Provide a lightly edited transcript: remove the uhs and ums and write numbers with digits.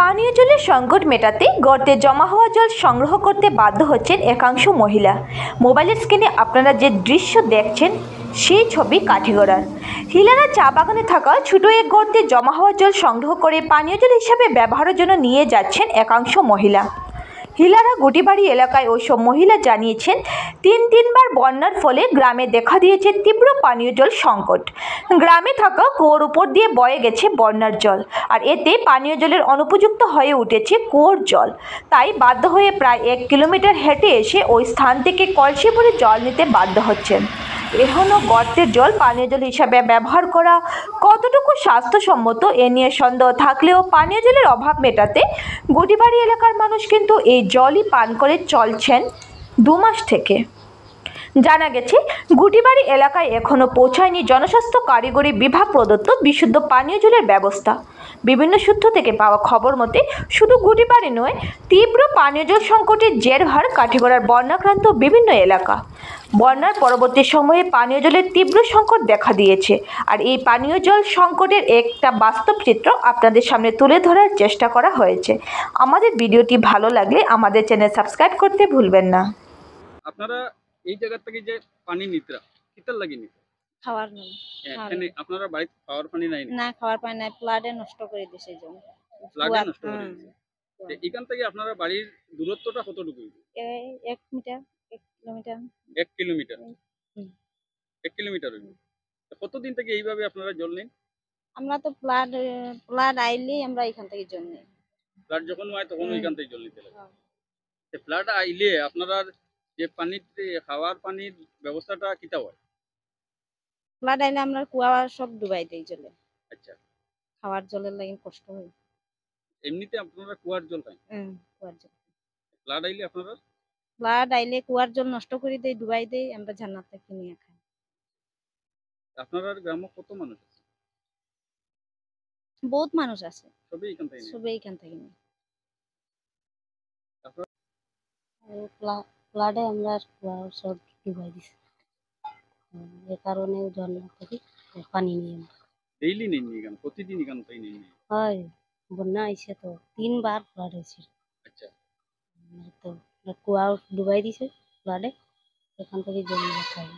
পানীয় জলের সংকট মেটাতে গর্তে জমা হওয়া জল সংগ্রহ করতে বাধ্য হচ্ছেন একাংশ মহিলা। মোবাইলের স্ক্রিনে আপনারা যে দৃশ্য দেখছেন সেই ছবি কাঠিগড়ার হিলারা চা বাগানে থাকা ছোট এক গর্তে জমা হওয়া জল সংগ্রহ করে পানীয় জল হিসাবে ব্যবহারের জন্য নিয়ে যাচ্ছেন একাংশ মহিলা। হিলারা গুটিবাড়ি এলাকায় ওইসব মহিলা জানিয়েছেন তিনবার বন্যার ফলে গ্রামে দেখা দিয়েছে তীব্র পানীয় জল সংকট। গ্রামে থাকা কুয়োর উপর দিয়ে বয়ে গেছে বন্যার জল, আর এতে পানীয় জলের অনুপযুক্ত হয়ে উঠেছে কুয়োর জল। তাই বাধ্য হয়ে প্রায় 1 কিলোমিটার হেঁটে এসে ওই স্থান থেকে কলসি ভরে জল নিতে বাধ্য হচ্ছেন। এখনও গর্তের জল পানীয় জল হিসাবে ব্যবহার করা কতটুকু স্বাস্থ্যসম্মত এ নিয়ে সন্দেহ থাকলেও পানীয় জলের অভাব মেটাতে গুটিবাড়ি এলাকার মানুষ কিন্তু এই জলই পান করে চলছেন 2 মাস থেকে। জানা গেছে গুটিবাড়ি এলাকায় এখনও পৌঁছায়নি জনস্বাস্থ্য কারিগরি বিভাগ প্রদত্ত বিশুদ্ধ পানীয় জলের ব্যবস্থা। বিভিন্ন সূত্র থেকে পাওয়া খবর মতে শুধু গুটিবাড়ি নয়, তীব্র পানীয় জল সংকটের জের হার কাঠিগড়ার বন্যাক্রান্ত বিভিন্ন এলাকা। বন্যার পরবর্তী সময়ে পানীয় জলের তীব্র সংকট দেখা দিয়েছে, আর এই পানীয় জল সংকটের একটা বাস্তব চিত্র আপনাদের সামনে তুলে ধরার চেষ্টা করা হয়েছে। আমাদের ভিডিওটি ভালো লাগলে আমাদের চ্যানেল সাবস্ক্রাইব করতে ভুলবেন না। আপনারা এই জায়গা থেকে যে পানি নিতরা কিতার লাগি নিতে খাওয়ার নাই। এখানে আপনারা বাড়িতে খাওয়ার পানি নাই না, খাওয়ার পানি নাই, প্লাডে নষ্ট করে দিছে জমি। লাগে নষ্ট করে দিয়েছে। এখান থেকে আপনারা বাড়ির দূরত্বটা কতটুকু? এই 1 মিটার 1 কিলোমিটার 1 কিলোমিটার 1 কিলোমিটার হইবে। কতদিন থেকে এইভাবে আপনারা জল নেন? আমরা তো প্লাড আইলেই আমরা এখান থেকে জল নেই। ফ্লাড যখন হয় তখন ওইখান থেকে জল নিতে লাগে। ফ্লাড আইলে আপনারা যে পানিতে খাওয়ার পানির ব্যবস্থাটা কিতা হয়? প্লাড আইলে আমরা কুয়া সব ডুবাই দেই জলে। আচ্ছা, খাওয়ার জলের লাগি কষ্ট হয়। এমনিতে আপনারা কুয়ার জল পান? কুয়ার জল। ফ্লাড আইলে আপনারা? প্লাড আইলে কুয়ার জল নষ্ট করে দেই, ডুবাই দেই, আমরা ঝর্ণা থেকে নিয়ে খাই। আপনারা গ্রামে কত মানুষ আছে? বহুত মানুষ আছে, সবই এখান থেকে নেয়? সবাই এখান থেকে নিয়ে। প্লাডে আমরা সব ডুবাই দিছি, এ কারণে ঝর্ণা থেকে পানি নিয়ে ডেইলি নেন এখানে? প্রতিদিন এখান থেকে নেন? হয়। বন্যা আইসে তো 3বার ফ্লাড হয়েছে। আচ্ছা, তো কুয়া ডুবাই দিছে ফ্লাডে, এখান থেকে জল খাই।